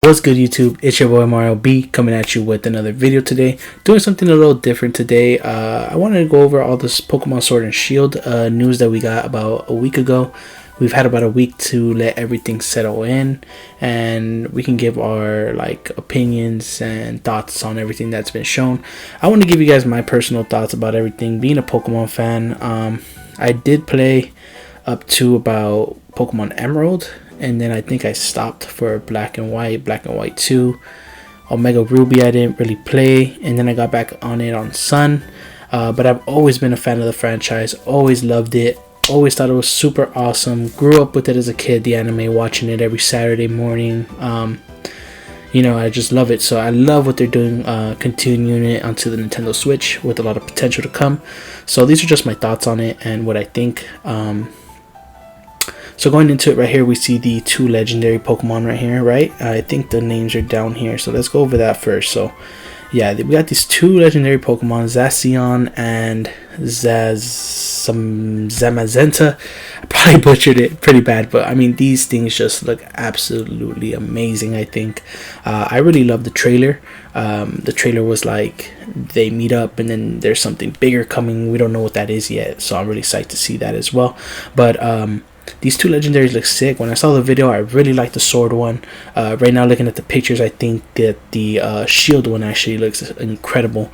What's good, YouTube? It's your boy Mario B coming at you with another video today. Doing something a little different today. I wanted to go over all this Pokemon Sword and Shield news that we got about a week ago. We've had about a week to let everything settle in, and we can give our opinions and thoughts on everything that's been shown. I want to give you guys my personal thoughts about everything. Being a Pokemon fan, I did play up to about Pokemon Emerald, and then I think I stopped for Black and White 2. Omega Ruby I didn't really play, and then I got back on it on Sun. But I've always been a fan of the franchise, always loved it, always thought it was super awesome. Grew up with it as a kid, the anime, watching it every Saturday morning. I just love it. So I love what they're doing, continuing it onto the Nintendo Switch with a lot of potential to come. So these are just my thoughts on it and what I think. So going into it right here, we see the two legendary Pokemon right here, right? I think the names are down here, so let's go over that first. So yeah, we got these two legendary Pokemon, Zacian and Zamazenta. I probably butchered it pretty bad, but I mean, these things just look absolutely amazing, I think. I really love the trailer. The trailer was like they meet up and then there's something bigger coming. We don't know what that is yet, so I'm really psyched to see that as well. But these two legendaries look sick. When I saw the video, I really liked the sword one. Right now, looking at the pictures, I think that the shield one actually looks incredible.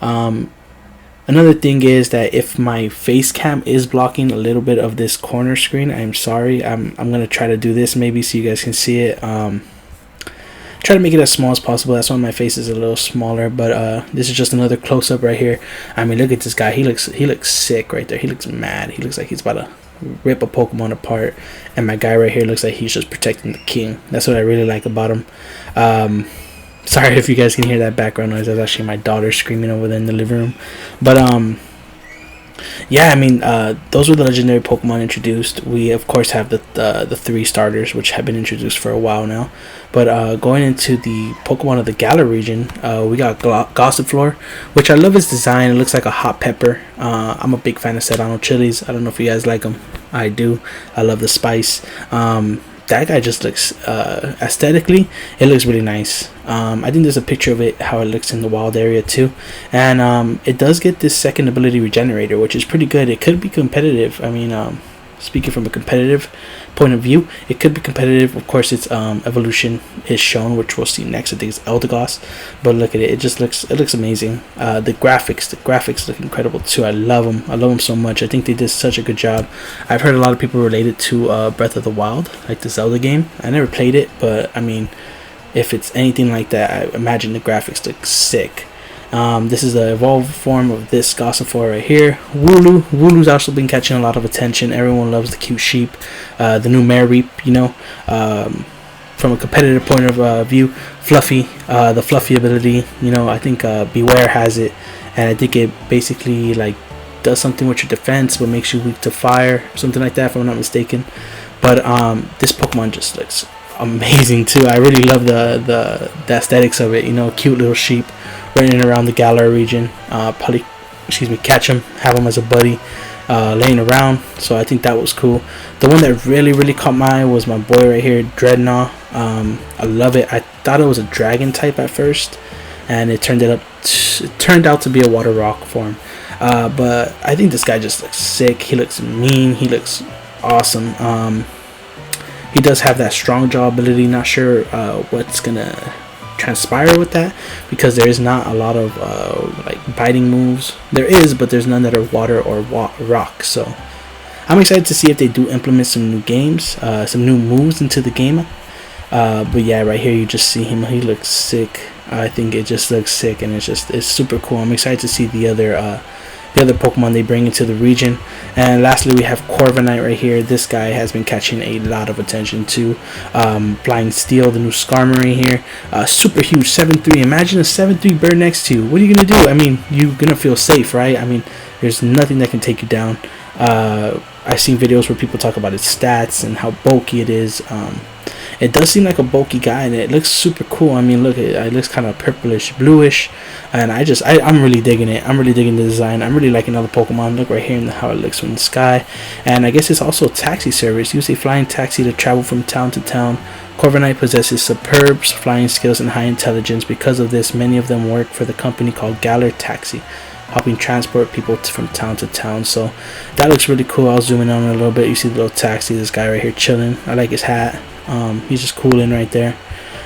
Another thing is that if my face cam is blocking a little bit of this corner screen, I'm sorry. I'm gonna try to do this maybe so you guys can see it. Try to make it as small as possible. That's why my face is a little smaller. But this is just another close up right here. I mean, look at this guy. He looks sick right there. He looks mad. He looks like he's about to rip a Pokemon apart, and my guy right here looks like he's just protecting the king. That's what I really like about him. Sorry if you guys can hear that background noise. That's actually my daughter screaming over there in the living room. But yeah, I mean, those were the legendary Pokemon introduced. We of course have the three starters, which have been introduced for a while now. But going into the Pokemon of the Galar region, we got Gossifleur, which I love his design. It looks like a hot pepper. I'm a big fan of Serrano chilies. I don't know if you guys like them. I do. I love the spice. That guy just looks, aesthetically, it looks really nice. I think there's a picture of it, how it looks in the wild area too. And it does get this second ability regenerator, which is pretty good. It could be competitive. I mean, speaking from a competitive point of view, it could be competitive. Of course, its evolution is shown, which we'll see next. I think it's Eldegoss. But look at it. It looks amazing. The graphics look incredible too. I love them so much. I think they did such a good job. I've heard a lot of people relate it to Breath of the Wild, like the Zelda game. I never played it, but I mean, if it's anything like that, I imagine the graphics look sick. This is the evolved form of this Gossifleur right here. Wooloo's also been catching a lot of attention. Everyone loves the cute sheep. The new Mare Reap, from a competitive point of view. Fluffy, the Fluffy ability, I think Beware has it, and I think it basically does something with your defense but makes you weak to fire, something like that if I'm not mistaken. But this Pokemon just looks amazing too. I really love the aesthetics of it. Cute little sheep running around the Galar region. Probably catch him, have him as a buddy, laying around. So I think that was cool. The one that really caught my eye was my boy right here, Dreadnought. I love it. I thought it was a dragon type at first, and it turned out to be a water rock form. But I think this guy just looks sick. He looks mean. He looks awesome. He does have that strong jaw ability. Not sure what's gonna transpire with that, because there is not a lot of biting moves. There is, but there's none that are water or rock. So I'm excited to see if they do implement some new games, some new moves into the game. But yeah, right here you just see him. He looks sick. I think it just looks sick, and it's super cool. I'm excited to see the other Pokemon they bring into the region. And lastly, we have Corviknight right here. This guy has been catching a lot of attention too. Flying Steel, the new Skarmory here, super huge, 7'3". Imagine a 7'3" bird next to you. What are you gonna do? I mean, you're gonna feel safe, right? I mean, there's nothing that can take you down. I've seen videos where people talk about its stats and how bulky it is. It does seem like a bulky guy, and it looks super cool. I mean, look, it looks kind of purplish, bluish, and I'm really digging it. I'm really digging the design. I'm really liking all the Pokemon. Look right here and how it looks from the sky. And I guess it's also a taxi service. Use a flying taxi to travel from town to town Corviknight possesses superb flying skills and high intelligence. Because of this, many of them work for the company called Galar Taxi, helping transport people from town to town. So that looks really cool. I'll zoom in on it a little bit. You see the little taxi, this guy right here chilling. I like his hat. He's just cooling right there.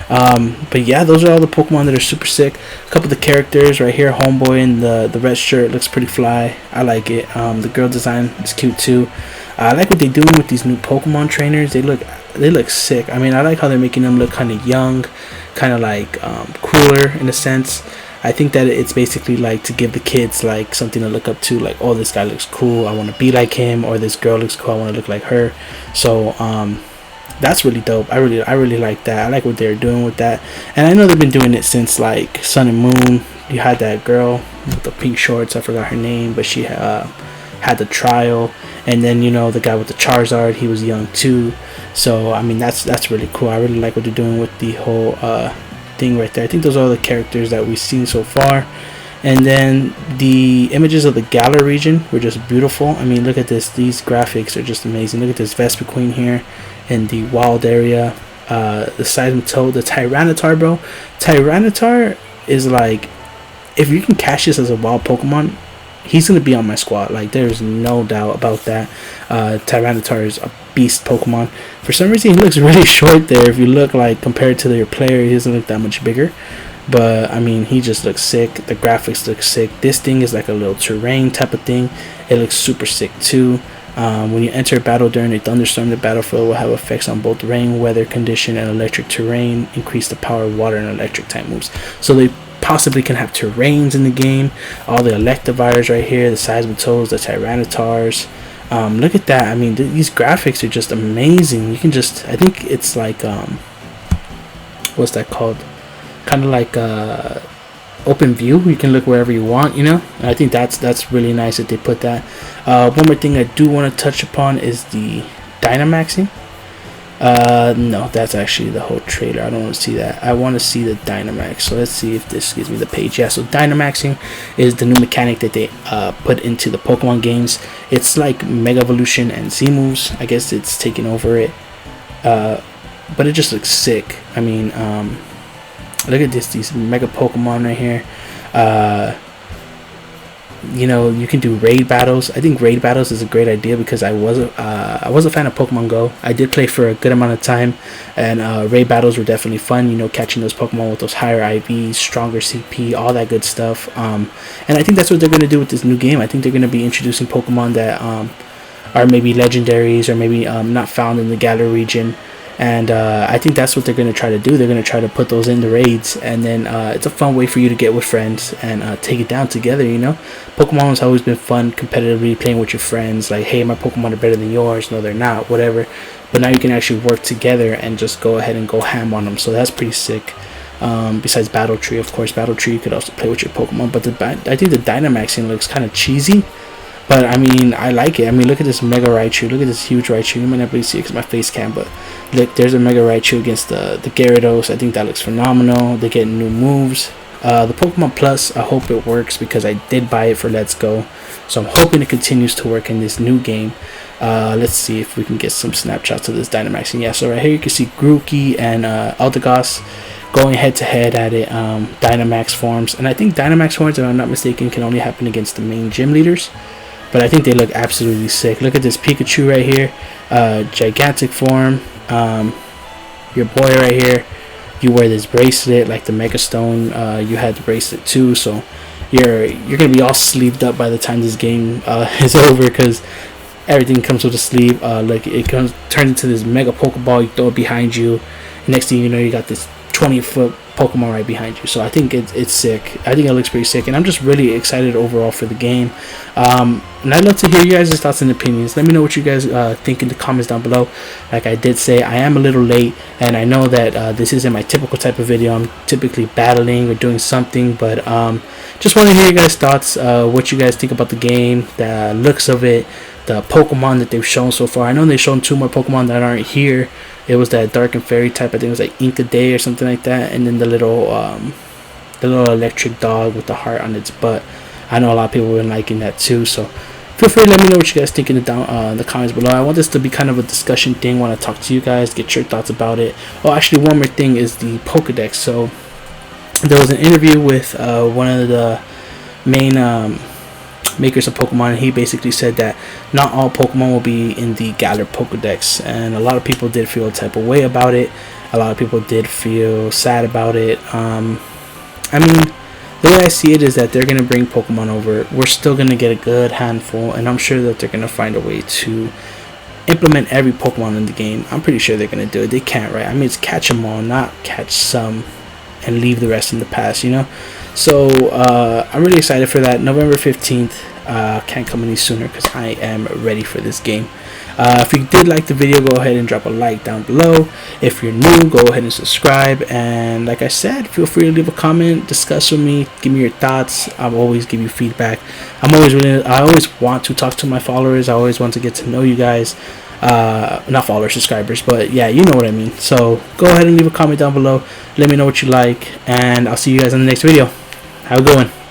But yeah, those are all the Pokemon that are super sick. A couple of the characters right here, Homeboy in the red shirt looks pretty fly. I like it. The girl design is cute too. I like what they're doing with these new Pokemon trainers. They look sick. I mean, I like how they're making them look kind of young, kind of like cooler in a sense. I think that it's basically like to give the kids like something to look up to, like, oh, this guy looks cool, I want to be like him, or this girl looks cool, I want to look like her. So that's really dope. I really like that. I like what they're doing with that, and I know they've been doing it since like Sun and Moon. You had that girl with the pink shorts, I forgot her name, but she had the trial, and then, you know, the guy with the Charizard, he was young too. So I mean, that's really cool. I really like what they're doing with the whole thing right there. I think those are all the characters that we've seen so far. And then the images of the Galar region were just beautiful. I mean, look at this. These graphics are just amazing. Look at this Vespiquen here in the wild area. The Seismitoad, the Tyranitar, bro. Tyranitar is like, if you can catch this as a wild Pokemon, he's going to be on my squad. Like, there's no doubt about that. Tyranitar is a beast Pokemon. For some reason, he looks really short there. If you look, like, compared to your player, he doesn't look that much bigger. But I mean, he just looks sick. The graphics look sick. This thing is like a little terrain type of thing. It looks super sick too. When you enter a battle during a thunderstorm, the battlefield will have effects on both rain, weather condition, and electric terrain. Increase the power of water and electric type moves. So they possibly can have terrains in the game. All the Electivires right here, the Seismitoads, the Tyranitars. Look at that. I mean, these graphics are just amazing. You can just, I think it's like, what's that called? Kind of like open view. You can look wherever you want, you know. And I think that's really nice that they put that. One more thing I do want to touch upon is the Dynamaxing. No, that's actually the whole trailer. I don't want to see that. I want to see the Dynamax. So let's see if this gives me the page. Yeah, so Dynamaxing is the new mechanic that they put into the Pokemon games. It's like Mega Evolution and Z moves. I guess it's taking over it. But it just looks sick. I mean, look at this, these mega Pokemon right here. You know, you can do raid battles. I think raid battles is a great idea because I was a fan of Pokemon Go. I did play for a good amount of time, and raid battles were definitely fun. You know, catching those Pokemon with those higher IVs, stronger CP, all that good stuff. And I think that's what they're going to do with this new game. I think they're going to be introducing Pokemon that are maybe legendaries or maybe not found in the Galar region. And I think that's what they're going to try to do. They're going to try to put those in the raids, and then it's a fun way for you to get with friends and take it down together, you know. Pokemon has always been fun competitively playing with your friends, like, hey, my Pokemon are better than yours. No, they're not, whatever. But now you can actually work together and just go ahead and go ham on them. So that's pretty sick. Besides Battle Tree, of course. Battle Tree, you could also play with your Pokemon. But I think the Dynamaxing looks kind of cheesy. But I mean, I like it. I mean, look at this Mega Raichu. Look at this huge Raichu. You might not be able to see it because my face cam, but look, there's a Mega Raichu against the Gyarados. I think that looks phenomenal. They get new moves. The Pokemon Plus, I hope it works because I did buy it for Let's Go. So I'm hoping it continues to work in this new game. Let's see if we can get some snapshots of this Dynamax. And yeah, so right here you can see Grookey and Eldegoss going head to head at it. Dynamax forms. And I think Dynamax forms, if I'm not mistaken, can only happen against the main gym leaders. But I think they look absolutely sick. Look at this Pikachu right here. Gigantic form. Your boy right here. You wear this bracelet like the Mega Stone. You had the bracelet too. So you're going to be all sleeved up by the time this game is over. Because everything comes with a sleeve. Like it turns into this Mega Pokeball. You throw it behind you. Next thing you know, you got this 20-foot Pokemon right behind you. So I think it's sick. I think it looks pretty sick, and I'm just really excited overall for the game. And I'd love to hear you guys' thoughts and opinions. Let me know what you guys think in the comments down below. Like I did say, I am a little late, and I know that this isn't my typical type of video. I'm typically battling or doing something, but just want to hear you guys' thoughts, what you guys think about the game, the looks of it, the Pokemon that they've shown so far. I know they've shown 2 more Pokemon that aren't here. It was that Dark and Fairy type. I think it was like Inca Day or something like that. And then the little electric dog with the heart on its butt. I know a lot of people have been liking that too. So feel free to let me know what you guys think in the comments below. I want this to be kind of a discussion thing. I want to talk to you guys, get your thoughts about it. Oh, actually, one more thing is the Pokedex. So there was an interview with one of the main makers of Pokemon, and he basically said that not all Pokemon will be in the Galar Pokedex, and a lot of people did feel a type of way about it. A lot of people did feel sad about it. I mean, the way I see it is that they're going to bring Pokemon over. We're still going to get a good handful, and I'm sure that they're going to find a way to implement every Pokemon in the game. I'm pretty sure they're going to do it. They can't, right? I mean, it's catch them all, not catch some and leave the rest in the past, you know? So I'm really excited for that. November 15th can't come any sooner because I am ready for this game. If you did like the video, go ahead and drop a like down below. If you're new, go ahead and subscribe. And like I said, feel free to leave a comment, discuss with me, give me your thoughts. I'll always give you feedback. I always want to talk to my followers. I always want to get to know you guys. Not followers, subscribers, but yeah, you know what I mean. So go ahead and leave a comment down below. Let me know what you like, and I'll see you guys in the next video. Have a good one.